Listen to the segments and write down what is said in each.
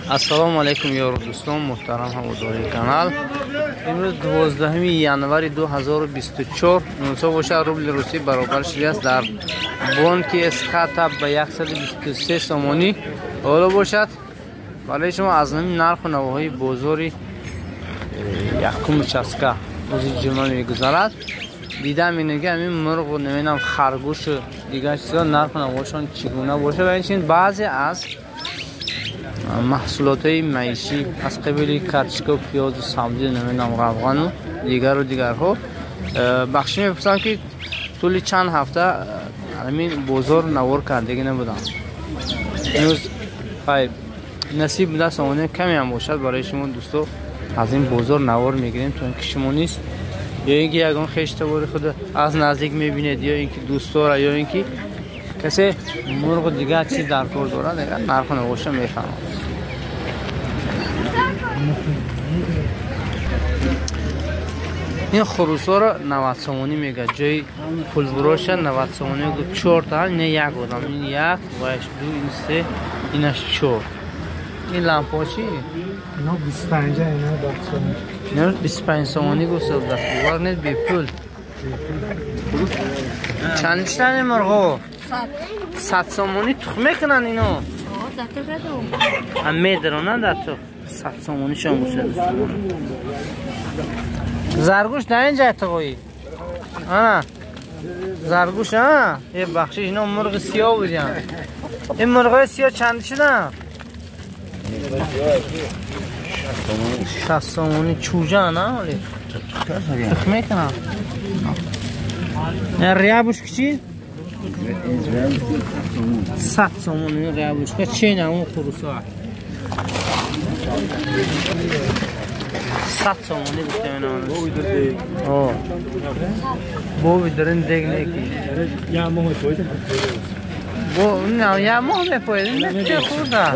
السلام علیکم یار دوستان محترم هموطنان کانال. امروز 12 ینوری 2024 900 روبل روسی برابر شده است در بانک اسخطاب به 123 سومانی حالا باشد. برای شما از نمی نرخ و نواهای بازاری یکم چسکه روز جمعه میگذرد. دیدم اینگه همین مرغ و نمینم خرگوش و دیگر چیزا نرخ و نواهاشان چگونه باشه و اینچین بعضی از محصولات معیشی از قبیل کرچک و پیاز و سبزی نمینم روغن و دیگرها بخشی میپرسم که طول چند هفته همین بازار نوار کردگی نبودم. امروز نصیب بوده سامانه کمی هم باشد برای شما دوستو از این بازار نوار میگیریم تو اینکه شما نیست یا اینکه یگان خشته باری خود از نزدیک میبینید یا اینکه دوست داره یا اینکه کسی مرغ دیگه چی در کار داره دیگه نرخ نوارش میفهمه. این خروسا را 90 سومانی میگه، جای پولبروش 90 سومانی میگه. 4 تا نه یک بودم، این یک و اش دو این سه اینش 4. این لامپا چی؟ اینا 25 اینا 10 نه 25 سومانی گوسه داشت وار نه بی پول. چند شتن مرغو؟ 100 سومانی تخمه کنن اینو. هم میدرونن در تو 100 سومانی شما گوسه زرگوش نه اینجا تقوی آه زرگوش ها یه بخشش اینا مرغ سیاه بودن. این مرغ سیاه چند شدن؟ 60 سومانی چوجه نه ولی تخمه کنم. این ریابوش کچی؟ 100 سومانی ریابوش که چه نه اون خروسا 100 سومانی بسته من آه بوی درن دیگ نیکی یا ماه پویده نه یا ماه میپویده نه چه خورده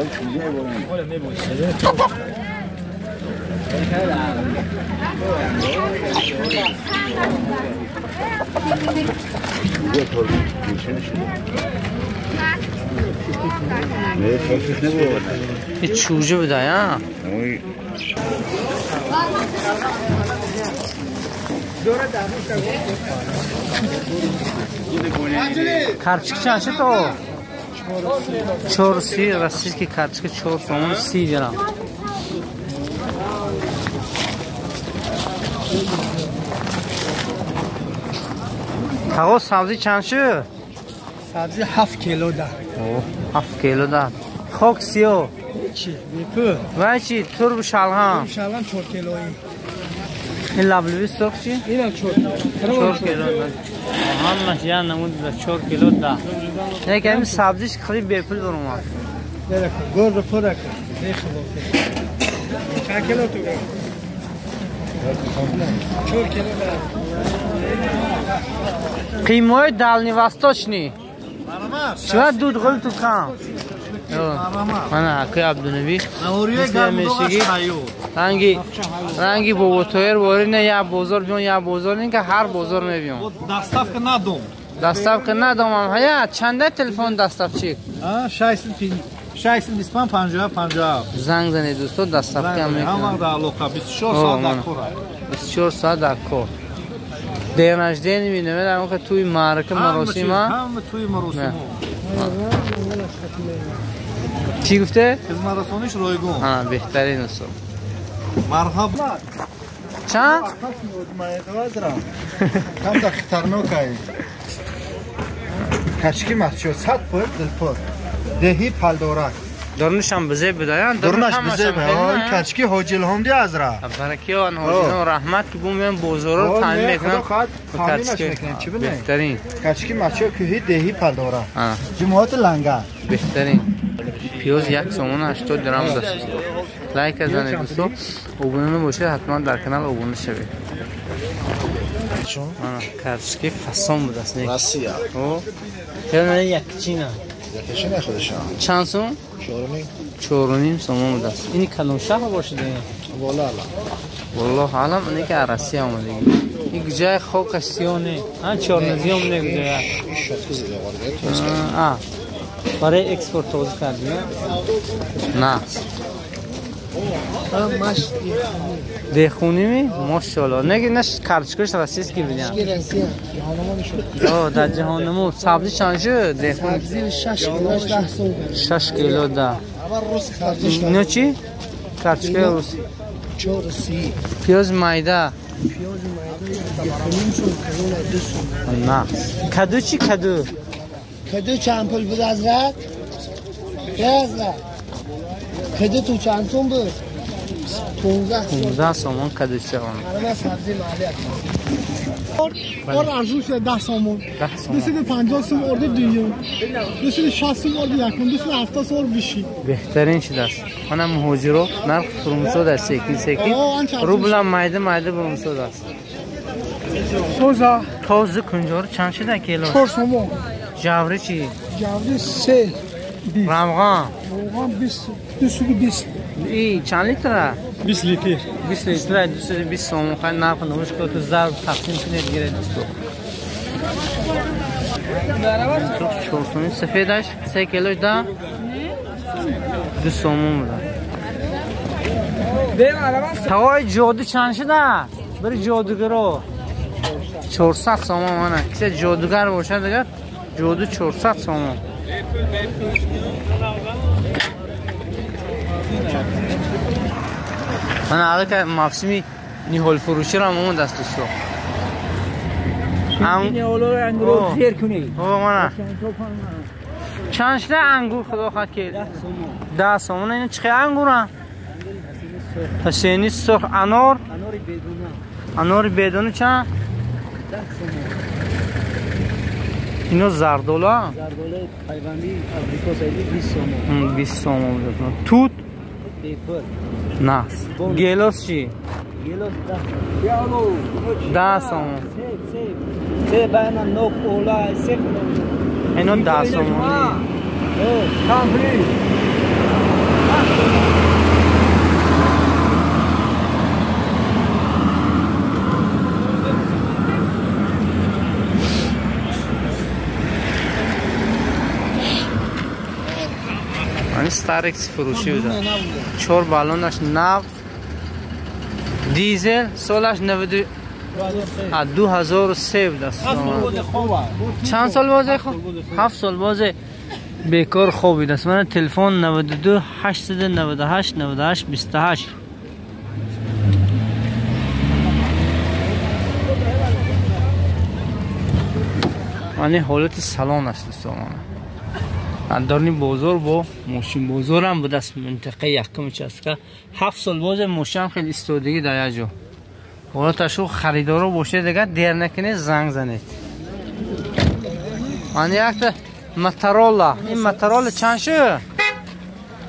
این چوجه بده یا کرچک چند شد تو؟ 430 رسید که کرچک 4 سومون 30 جناب. تاگو سبزی چند شد؟ سبزی 7 کیلو ده. 7 کیلو ده. خوک سیو چی؟ بیپو و چی؟ ترب شلغم 4 کیلویی. این لبلوی سرخ چی؟ اینا 4 کیلو همش یا نمود 4 کیلو ده. نه که همین سبزیش خیلی بیپول برام درک گرد پرک دیخلو چند کیلو تو 4 کیلو ده. قیمه دالنی وستاش نی چرا دود غل تو کام من حقی عبدالنبی مثل میشگی رنگی با تویر باری نه یا بازار بیان یا بازار نه که هر بازار میبیان دستاف که ندوم هم هیا چنده تلفن دستاف چی؟ 625 50 زنگ زنی دوستو دستاف که هم میکنم همه در لوکا 24 ساعت در کار 24 ساعت در کار دیرنش دینی می نمیدم اون که توی معرکه مراسم همه توی مراسم چی گفته؟ خدمت رسانیش رایگان بهترین است. مرحبا چند؟ کم در خطرناکه کچکی مخشو 100 پوید دلپور دهی پلدورک درنش هم بزه بدایان درنش بزه بدایان کچکی حاجی الهمدی از را برکی و حاجی رحمت که بومیم بازار رو تعمیم میکنم چی بینه؟ بهترین کچکی مخشو که دهی پلدورک جمعات لنگه بهترین پیاز 1 سومون 80 درم دست لایک ازنید دوستو ابونه باشه حتما در کانال ابونه شوید. کرچکی فسان بود است نه راسیه چرا نه یک چینا یکیش نه خودشان چند سوم 4.5 سوم بود است. این کلم شهر باشه دیگه والله عالم اینه که راسیه اومده این جای خوک سیونه ها 4 نزیام نگه برای اکسپورت توزیع کردیم نه ماش دهخونی می؟ ماشاءالله. نگی نش کارچکش رسیست کی بیدیم؟ در جهانمو سبزی چند شد؟ دهخونی؟ سبزی 6 کیلوش 10 سوم. 6 کیلو ده. اینو چی؟ کارچکه روسی. چورسی. پیاز مایده. پیاز مایده دهخونیم سوم کلون 2 سوم. نه. کدو چی کدو؟ کدو چند پول بود حضرت؟ حضرت. کدو تو چند سوم بود؟ 15 سومون کدو چه اون؟ حالا سبزی مالیات. اور ارزش 10 سومون. 250 سوم orada dünya. 260 سوم orada yakın. 270 سوم بیشی. بهترین چیز است. آن مهاجرو نرخ فرمسود است سکی. روبلا مایده فرمسود است. توزه کنجور چند شده کیلو؟ 4 سومون. جوری چی؟ جوری 3. رمغان. رمغان 20. ای چند لیتره؟ 20 لیتر. 20 لیتره 220 سوم خیلی نرخ نوش که تو ضرب تقسیم کنید گیره دوستو. چورسونی سفیدش 3 کیلوش ده 2 سومون بوده. تقای جادو چند شده؟ بری جادوگرو 400 سومون مانه. کسی جادوگر باشه دیگر جادو 400 سومون. من حالا که مفسمی نیهول فروشی را همون دست دوستو. نیهولو انگور زیر کنی. مانا چند شده انگور خدا خواهد که 10 سومون. این چه انگور هم؟ حسینی سرخ. انار بدونه چند؟ 10 سومون. اینو زردولا؟ زردولا پیوندی آمریکا سایدی 20 سومون. 20 سومون بزن. توت؟ پیپر. نه. گیلوس چی؟ گیلوس 10 سومون. سه باینا نوک اولا سه. اینو 10 سومونی. کامپلی. این ستارکس فروشی بوده. 4 بالونش نو دیزل سالش 2003 بوده. چند سال بازه خوب؟ 7 سال بازه بیکار خوبی دست. من تلفن 92 898 98 28. من حالت سالان است دوستان. اندرنی بازار با ماشین بازار هم بود از منطقه یکم چست که 7 سال باز ماشین خیلی استودگی دایا جو. حالا تشو خریدارو باشه دیگه دیر نکنه زنگ زنید. من یک مترولا. این مترول چند شو؟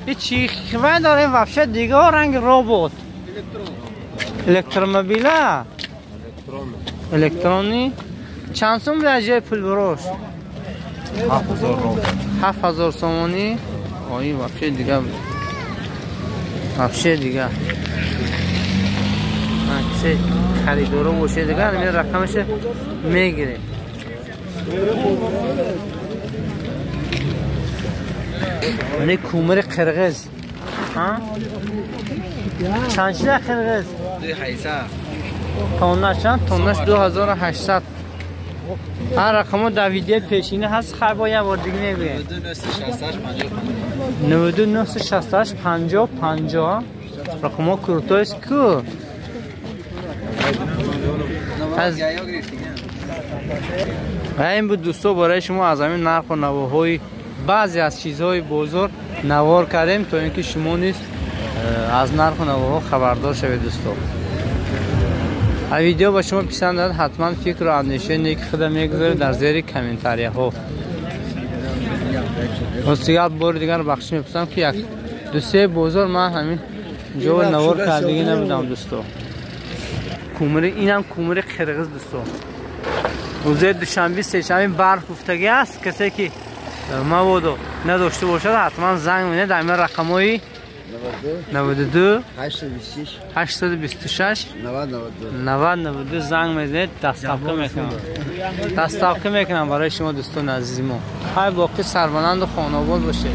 این چی خواه داره وفشه دیگه رنگ روبوت. الکتروموبیله. الکترونی. چند سوم راجع پول بروش؟ 7000 سومونی. آیی وفشه دیگه. وفشه دیگه. کسی خریدارو باشه دیگه همین رقمش میگیره. من کومر قرقز. ها؟ چند شده قرقز؟ 2800. تونش چند؟ تونش 2800. هر رقمو در ویدیو پیشینه هست خیلی باید بار دیگه میگویم. 9968 50 50. رقمو کرتویست که از این بود دوستو برای شما از همین نرخ و نواهای بعضی از چیزهای بزرگ نوار کردیم تا اینکه شما نیست از نرخ و نواها خبردار شوید دوستو. این ویدیو با شما پسند داد حتما فکر و اندیشه نیک خود میگذارید در زیر کامنتاریا ها. واسه بار دیگر بخش میپسندم که یک دو سه بزرگ من همین جو نوار کردگی نبودم دوستو. کومره اینم کومره قرقز دوستو. روز دوشنبه سه شنبه برف افتاده است. کسی که مواد نداشته باشد حتما زنگ میزنه در این رقمای 92 826 90 زنگ میزنید دستاپکه میکنم برای شما دوستان عزیزی ما. های باقی سربلند و خانواده باشه.